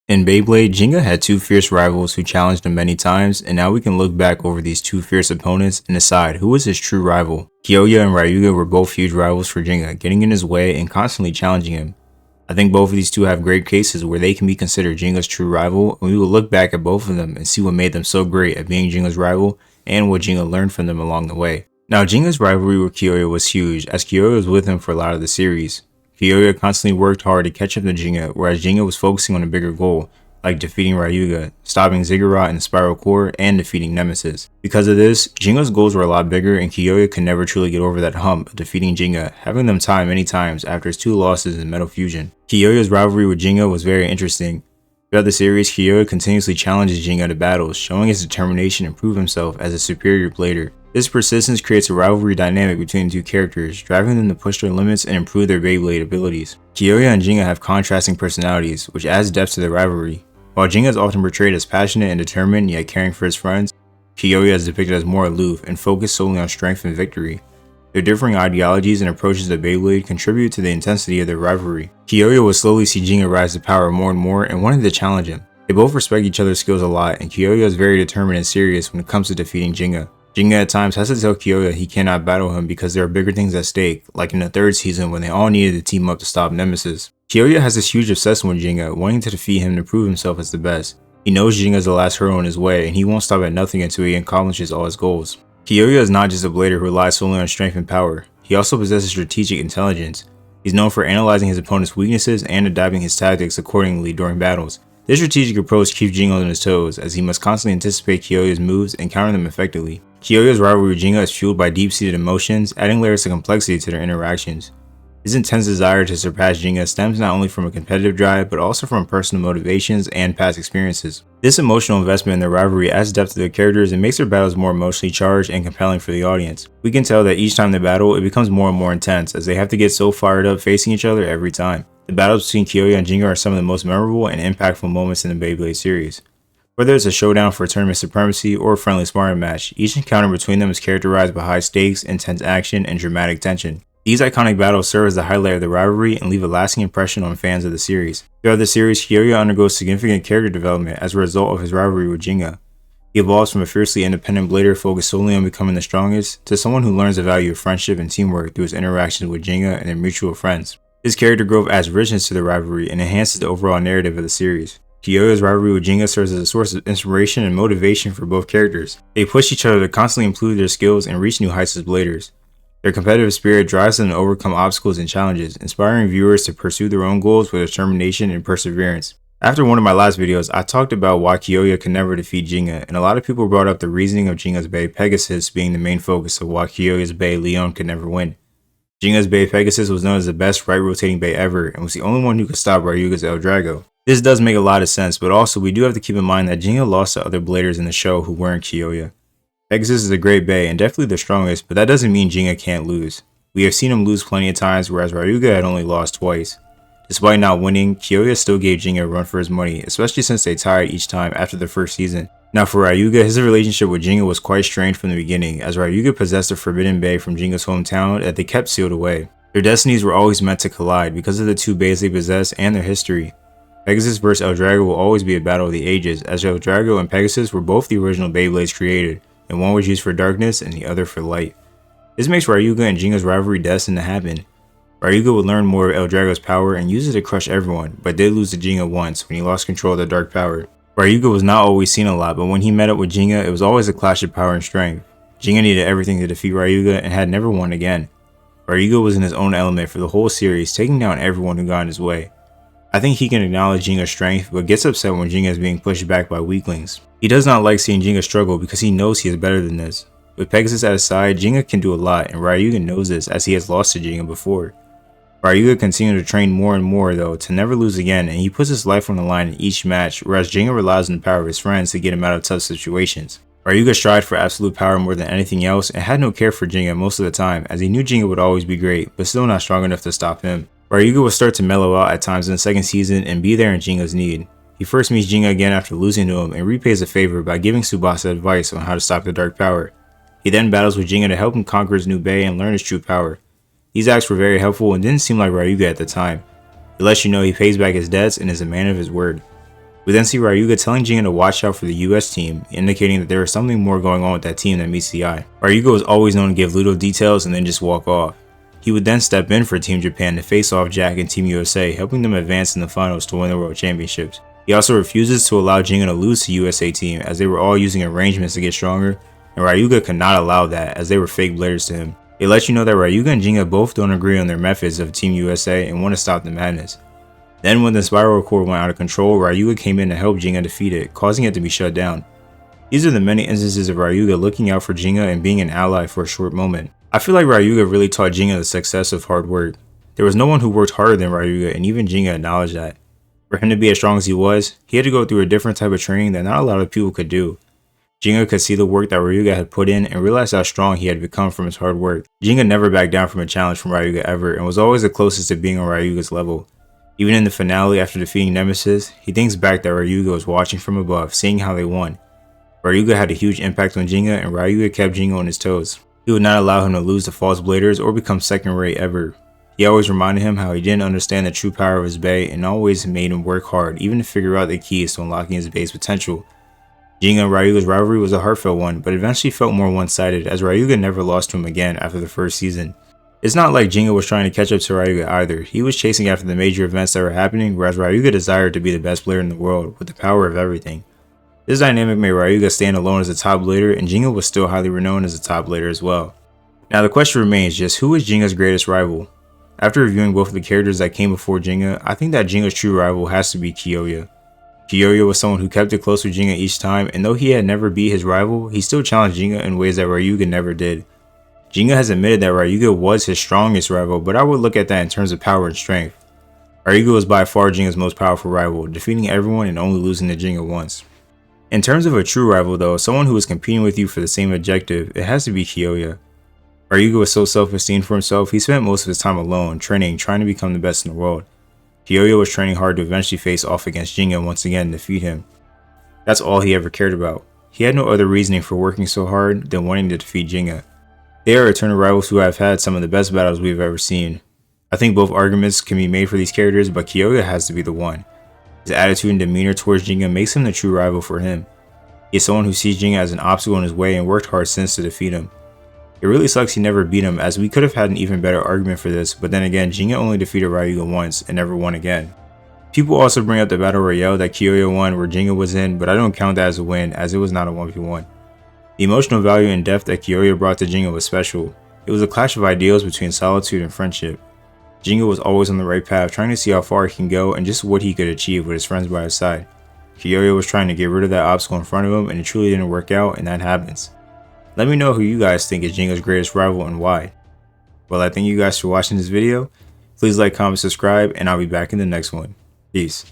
In Beyblade, Jinga had two fierce rivals who challenged him many times, and now we can look back over these two fierce opponents and decide who was his true rival. Kyoya and Ryuga were both huge rivals for Jinga, getting in his way and constantly challenging him. I think both of these two have great cases where they can be considered Jinga's true rival, and we will look back at both of them and see what made them so great at being Jinga's rival and what Jinga learned from them along the way. Now, Jinga's rivalry with Kyoya was huge, as Kyoya was with him for a lot of the series. Kyoya constantly worked hard to catch up to Jinga, whereas Jinga was focusing on a bigger goal, like defeating Ryuga, stopping Ziggurat in the Spiral Core, and defeating Nemesis. Because of this, Jinga's goals were a lot bigger, and Kyoya could never truly get over that hump of defeating Jinga, having them tie many times after his two losses in Metal Fusion. Kyoya's rivalry with Jinga was very interesting. Throughout the series, Kyoya continuously challenges Jinga to battles, showing his determination to prove himself as a superior blader. This persistence creates a rivalry dynamic between the two characters, driving them to push their limits and improve their Beyblade abilities. Kyoya and Jinga have contrasting personalities, which adds depth to their rivalry. While Jinga is often portrayed as passionate and determined yet caring for his friends, Kyoya is depicted as more aloof and focused solely on strength and victory. Their differing ideologies and approaches to Beyblade contribute to the intensity of their rivalry. Kyoya would slowly see Jinga rise to power more and more and wanted to challenge him. They both respect each other's skills a lot, and Kyoya is very determined and serious when it comes to defeating Jinga. Jinga at times has to tell Kyoya he cannot battle him because there are bigger things at stake, like in the third season when they all needed to team up to stop Nemesis. Kyoya has this huge obsession with Jinga, wanting to defeat him to prove himself as the best. He knows Jinga is the last hurdle in his way, and he won't stop at nothing until he accomplishes all his goals. Kyoya is not just a blader who relies solely on strength and power. He also possesses strategic intelligence. He's known for analyzing his opponent's weaknesses and adapting his tactics accordingly during battles. This strategic approach keeps Jinga on his toes, as he must constantly anticipate Kyoya's moves and counter them effectively. Kyoya's rivalry with Jinga is fueled by deep-seated emotions, adding layers of complexity to their interactions. His intense desire to surpass Jinga stems not only from a competitive drive, but also from personal motivations and past experiences. This emotional investment in their rivalry adds depth to their characters and makes their battles more emotionally charged and compelling for the audience. We can tell that each time they battle, it becomes more and more intense, as they have to get so fired up facing each other every time. The battles between Kyoya and Jinga are some of the most memorable and impactful moments in the Beyblade series. Whether it's a showdown for tournament supremacy or a friendly sparring match, each encounter between them is characterized by high stakes, intense action, and dramatic tension. These iconic battles serve as the highlight of the rivalry and leave a lasting impression on fans of the series. Throughout the series, Kyoya undergoes significant character development as a result of his rivalry with Jinga. He evolves from a fiercely independent blader focused solely on becoming the strongest, to someone who learns the value of friendship and teamwork through his interactions with Jinga and their mutual friends. His character growth adds richness to the rivalry and enhances the overall narrative of the series. Kyoya's rivalry with Jinga serves as a source of inspiration and motivation for both characters. They push each other to constantly improve their skills and reach new heights as bladers. Their competitive spirit drives them to overcome obstacles and challenges, inspiring viewers to pursue their own goals with determination and perseverance. After one of my last videos, I talked about why Kyoya could never defeat Jinga, and a lot of people brought up the reasoning of Jinga's Bay Pegasus being the main focus of why Kyoya's Bay Leon could never win. Jinga's Bay Pegasus was known as the best right rotating Bay ever, and was the only one who could stop Ryuga's El Drago. This does make a lot of sense, but also we do have to keep in mind that Jinga lost to other bladers in the show who weren't Kyoya. Pegasus is a great Bay and definitely the strongest, but that doesn't mean Jinga can't lose. We have seen him lose plenty of times, whereas Ryuga had only lost twice. Despite not winning, Kyoya still gave Jinga a run for his money, especially since they tied each time after the first season. Now for Ryuga, his relationship with Jinga was quite strained from the beginning, as Ryuga possessed a forbidden Bay from Jinga's hometown that they kept sealed away. Their destinies were always meant to collide because of the two Bays they possess and their history. Pegasus vs El Drago will always be a battle of the ages, as El Drago and Pegasus were both the original Beyblades created, and one was used for darkness and the other for light. This makes Ryuga and Jinga's rivalry destined to happen. Ryuga would learn more of El Drago's power and use it to crush everyone, but did lose to Jinga once when he lost control of the dark power. Ryuga was not always seen a lot, but when he met up with Jinga, it was always a clash of power and strength. Jinga needed everything to defeat Ryuga and had never won again. Ryuga was in his own element for the whole series, taking down everyone who got in his way. I think he can acknowledge Jinga's strength, but gets upset when Jinga is being pushed back by weaklings. He does not like seeing Jinga struggle because he knows he is better than this. With Pegasus at his side, Jinga can do a lot, and Ryuga knows this as he has lost to Jinga before. Ryuga continued to train more and more though to never lose again, and he puts his life on the line in each match, whereas Jinga relies on the power of his friends to get him out of tough situations. Ryuga strived for absolute power more than anything else and had no care for Jinga most of the time, as he knew Jinga would always be great, but still not strong enough to stop him. Ryuga would start to mellow out at times in the second season and be there in Jinga's need. He first meets Jinga again after losing to him and repays a favor by giving Tsubasa advice on how to stop the dark power. He then battles with Jinga to help him conquer his new Bay and learn his true power. These acts were very helpful and didn't seem like Ryuga at the time. It lets you know he pays back his debts and is a man of his word. We then see Ryuga telling Jinga to watch out for the US team, indicating that there is something more going on with that team than meets the eye. Ryuga was always known to give little details and then just walk off. He would then step in for Team Japan to face off Jack and Team USA, helping them advance in the finals to win the World Championships. He also refuses to allow Jinga to lose to USA team, as they were all using arrangements to get stronger, and Ryuga could not allow that, as they were fake bladers to him. It lets you know that Ryuga and Jinga both don't agree on their methods of Team USA and want to stop the madness. Then when the spiral cord went out of control, Ryuga came in to help Jinga defeat it, causing it to be shut down. These are the many instances of Ryuga looking out for Jinga and being an ally for a short moment. I feel like Ryuga really taught Jinga the success of hard work. There was no one who worked harder than Ryuga, and even Jinga acknowledged that. For him to be as strong as he was, he had to go through a different type of training that not a lot of people could do. Jinga could see the work that Ryuga had put in and realized how strong he had become from his hard work. Jinga never backed down from a challenge from Ryuga ever, and was always the closest to being on Ryuga's level. Even in the finale after defeating Nemesis, he thinks back that Ryuga was watching from above, seeing how they won. Ryuga had a huge impact on Jinga, and Ryuga kept Jinga on his toes. He would not allow him to lose to false bladers or become second rate ever. He always reminded him how he didn't understand the true power of his bae and always made him work hard, even to figure out the keys to unlocking his bae's potential. Jinga and Ryuga's rivalry was a heartfelt one, but eventually felt more one-sided, as Ryuga never lost to him again after the first season. It's not like Jinga was trying to catch up to Ryuga either. He was chasing after the major events that were happening, whereas Ryuga desired to be the best player in the world, with the power of everything. This dynamic made Ryuga stand alone as a top blader, and Jinga was still highly renowned as a top blader as well. Now the question remains just who is Jinga's greatest rival? After reviewing both of the characters that came before Jinga, I think that Jinga's true rival has to be Kyoya. Kyoya was someone who kept it close with Jinga each time, and though he had never beat his rival, he still challenged Jinga in ways that Ryuga never did. Jinga has admitted that Ryuga was his strongest rival, but I would look at that in terms of power and strength. Ryuga was by far Jinga's most powerful rival, defeating everyone and only losing to Jinga once. In terms of a true rival though, someone who is competing with you for the same objective, it has to be Kyoya. Ryuga was so self-esteemed for himself, he spent most of his time alone, training, trying to become the best in the world. Kyoya was training hard to eventually face off against Jinga once again and defeat him. That's all he ever cared about. He had no other reasoning for working so hard than wanting to defeat Jinga. They are eternal rivals who have had some of the best battles we've ever seen. I think both arguments can be made for these characters, but Kyoya has to be the one. His attitude and demeanor towards Jinga makes him the true rival for him. He is someone who sees Jinga as an obstacle in his way and worked hard since to defeat him. It really sucks he never beat him, as we could have had an even better argument for this, but then again, Jinga only defeated Ryuga once and never won again. People also bring up the battle royale that Kyoya won where Jinga was in, but I don't count that as a win, as it was not a 1v1. The emotional value and depth that Kyoya brought to Jinga was special. It was a clash of ideals between solitude and friendship. Jinga was always on the right path, trying to see how far he can go and just what he could achieve with his friends by his side. Kyoya was trying to get rid of that obstacle in front of him, and it truly didn't work out, and that happens. Let me know who you guys think is Jinga's greatest rival and why. Well, I thank you guys for watching this video. Please like, comment, subscribe, and I'll be back in the next one. Peace.